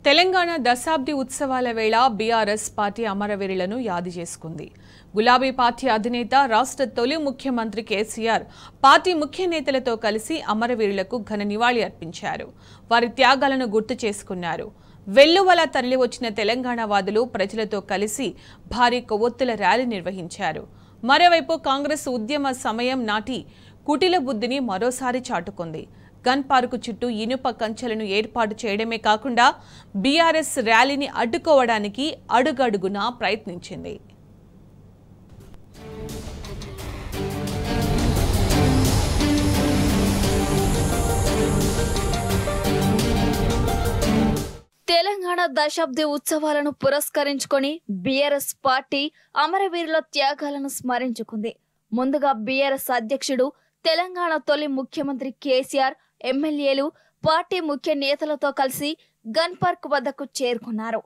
తెలంగాణ దశాబ్ది ఉత్సవాల వేళ బీఆర్ఎస్ పార్టీ అమరవీరులను యాది చేసుకుంది. గులాబీ పార్టీ అధినేత రాష్ట్ర తొలి ముఖ్యమంత్రి కేసీఆర్ పార్టీ ముఖ్య నేతలతో కలిసి అమరవీరులకు ఘన నివాళి అర్పించారు. వారి త్యాగాలను గుర్తు చేసుకున్నారు. వెల్లువల తరలి వచ్చిన తెలంగాణ వాదులు ప్రజలతో కలిసి భారీ కొవ్వొత్తుల ర్యాలీ నిర్వహించారు. మరోవైపు కాంగ్రెస్ ఉద్యమ సమయం నాటి కుటిల బుద్ధిని మరోసారి చాటుకుంది. గన్ పార్కు చుట్టూ ఇనుప కంచెలను ఏర్పాటు చేయడమే కాకుండా బీఆర్ఎస్ ర్యాలీని అడ్డుకోవడానికి అడుగడుగునా ప్రయత్నించింది. తెలంగాణ దశాబ్ది ఉత్సవాలను పురస్కరించుకొని బీఆర్ఎస్ పార్టీ అమరవీరుల త్యాగాలను స్మరించుకుంది. ముందుగా బీఆర్ఎస్ అధ్యక్షుడు, తెలంగాణ తొలి ముఖ్యమంత్రి కేసీఆర్ ఎమ్మెల్యేలు పార్టీ ముఖ్య నేతలతో కలిసి గన్ పార్క్ వద్దకు చేరుకున్నారు.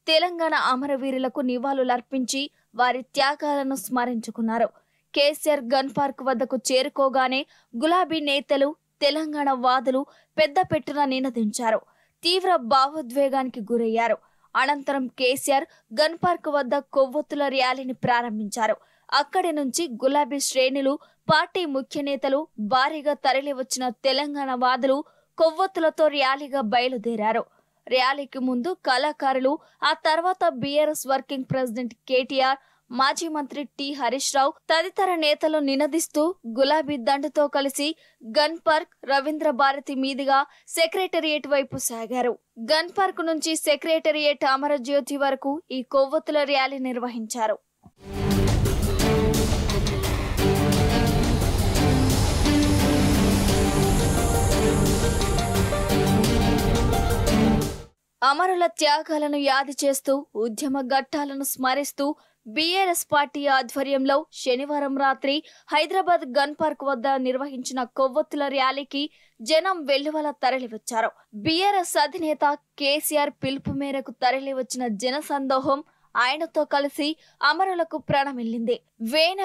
తెలంగాణ అమరవీరులకు నివాళులర్పించి వారి త్యాగాలను స్మరించుకున్నారు. కేసీఆర్ గన్ పార్క్ వద్దకు చేరుకోగానే గులాబీ నేతలు, తెలంగాణ వాదులు పెద్ద పెట్టున నినదించారు. తీవ్ర భావోద్వేగానికి గురయ్యారు. అనంతరం కేసీఆర్ గన్ పార్క్ వద్ద కొవ్వొత్తుల ర్యాలీని ప్రారంభించారు. అక్కడి నుంచి గులాబీ శ్రేణులు, పార్టీ ముఖ్య నేతలు, భారీగా తరలి వచ్చిన తెలంగాణ వాదులు కొవ్వొత్తులతో ర్యాలీగా బయలుదేరారు. ర్యాలీకి ముందు కళాకారులు, ఆ తర్వాత బీఆర్ఎస్ వర్కింగ్ ప్రెసిడెంట్ కేటీఆర్, మాజీ మంత్రి టి హరీష్ రావు తదితర నేతలు నినదిస్తూ గులాబీ దండుతో కలిసి గన్ పార్క్, రవీంద్ర భారతి మీదుగా సెక్రటేరియట్ వైపు సాగారు. గన్ పార్క్ నుంచి సెక్రటేరియట్, అమరజ్యోతి వరకు ఈ కొవ్వొత్తుల ర్యాలీ నిర్వహించారు. అమరుల త్యాగాలను యాది చేస్తూ, ఉద్యమ ఘట్టాలను స్మరిస్తూ బీఆర్ఎస్ పార్టీ ఆధ్వర్యంలో శనివారం రాత్రి హైదరాబాద్ గన్ పార్క్ వద్ద నిర్వహించిన కొవ్వొత్తుల ర్యాలీకి జనం వెల్లువల తరలివచ్చారు. బీఆర్ఎస్ అధినేత కేసీఆర్ పిలుపు మేరకు తరలి వచ్చిన జన సందోహం ఆయనతో కలిసి అమరులకు ప్రాణమిల్లింది.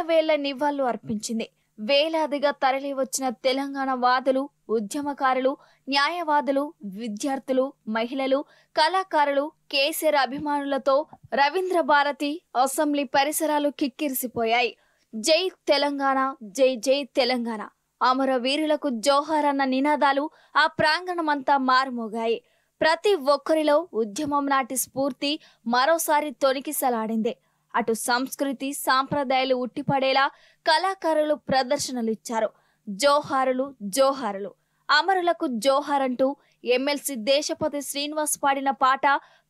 వేల నివాళులు అర్పించింది. వేలాదిగా తరలి వచ్చిన తెలంగాణ వాదులు, ఉద్యమకారులు, న్యాయవాదులు, విద్యార్థులు, మహిళలు, కళాకారులు, కేసీఆర్ అభిమానులతో రవీంద్ర భారతి, అసెంబ్లీ పరిసరాలు కిక్కిరిసిపోయాయి. జై తెలంగాణ, జై జై తెలంగాణ, అమరవీరులకు జోహార్ అన్న నినాదాలు ఆ ప్రాంగణమంతా మారుమోగాయి. ప్రతి ఒక్కరిలో ఉద్యమం నాటి స్ఫూర్తి మరోసారి తొణికిసలాడింది. అటు సంస్కృతి, సాంప్రదాయాలు ఉట్టిపడేలా కళాకారులు ప్రదర్శనలిచ్చారు. జోహారులు, జోహారులు, అమరులకు జోహార్ అంటూ ఎమ్మెల్సీ దేశపతి శ్రీనివాస్ పాడిన పాట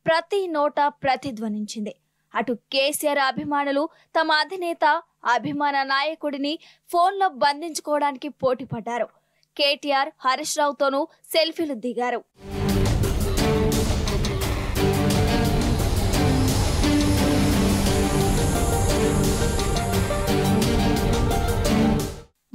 ప్రతి నోట ప్రతిధ్వనించింది. అటు కేసీఆర్ అభిమానులు తమ అధినేత, అభిమాన నాయకుడిని ఫోన్లో బంధించుకోవడానికి పోటీ పడ్డారు. కేటీఆర్, హరీష్ రావుతోనూ సెల్ఫీలు దిగారు.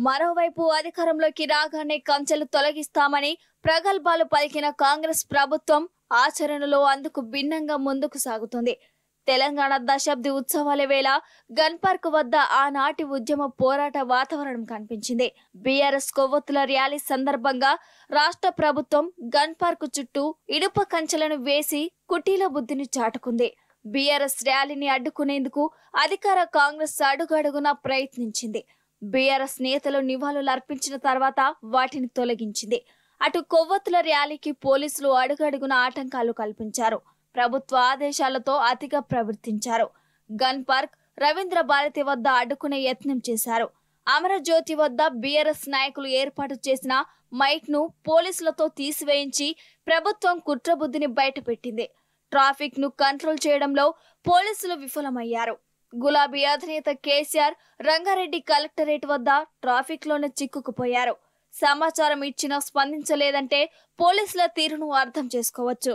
మరోవైపు అధికారంలోకి రాగానే కంచెలు తొలగిస్తామని ప్రగల్భాలు పలికిన కాంగ్రెస్ ప్రభుత్వం ఆచరణలో అందుకు భిన్నంగా ముందుకు సాగుతుంది. తెలంగాణ దశాబ్ది ఉత్సవాల వేళ గన్ పార్క్ వద్ద ఆనాటి ఉద్యమ పోరాట వాతావరణం కనిపించింది. బీఆర్ఎస్ కొవ్వొత్తుల ర్యాలీ సందర్భంగా రాష్ట్ర ప్రభుత్వం గన్ పార్క్ చుట్టూ ఇనుప కంచెలను వేసి కుటీల బుద్ధిని చాటుకుంది. బీఆర్ఎస్ ర్యాలీని అడ్డుకునేందుకు అధికార కాంగ్రెస్ అడుగడుగునా ప్రయత్నించింది. బీఆర్ఎస్ నేతలు నివాళులు అర్పించిన తర్వాత వాటిని తొలగించింది. అటు కొవ్వొత్తుల ర్యాలీకి పోలీసులు అడుగడుగున ఆటంకాలు కల్పించారు. ప్రభుత్వ ఆదేశాలతో అతిగా ప్రవర్తించారు. గన్ పార్క్, రవీంద్ర భారతి వద్ద అడ్డుకునే యత్నం చేశారు. అమరజ్యోతి వద్ద బీఆర్ఎస్ నాయకులు ఏర్పాటు చేసిన మైక్ ను పోలీసులతో తీసివేయించి ప్రభుత్వం కుట్రబుద్ధిని బయటపెట్టింది. ట్రాఫిక్ ను కంట్రోల్ చేయడంలో పోలీసులు విఫలమయ్యారు. గులాబీ అధినేత కేసీఆర్ రంగారెడ్డి కలెక్టరేట్ వద్ద ట్రాఫిక్ లోనే చిక్కుకుపోయారు. సమాచారం ఇచ్చినా స్పందించలేదంటే పోలీసుల తీరును అర్థం చేసుకోవచ్చు.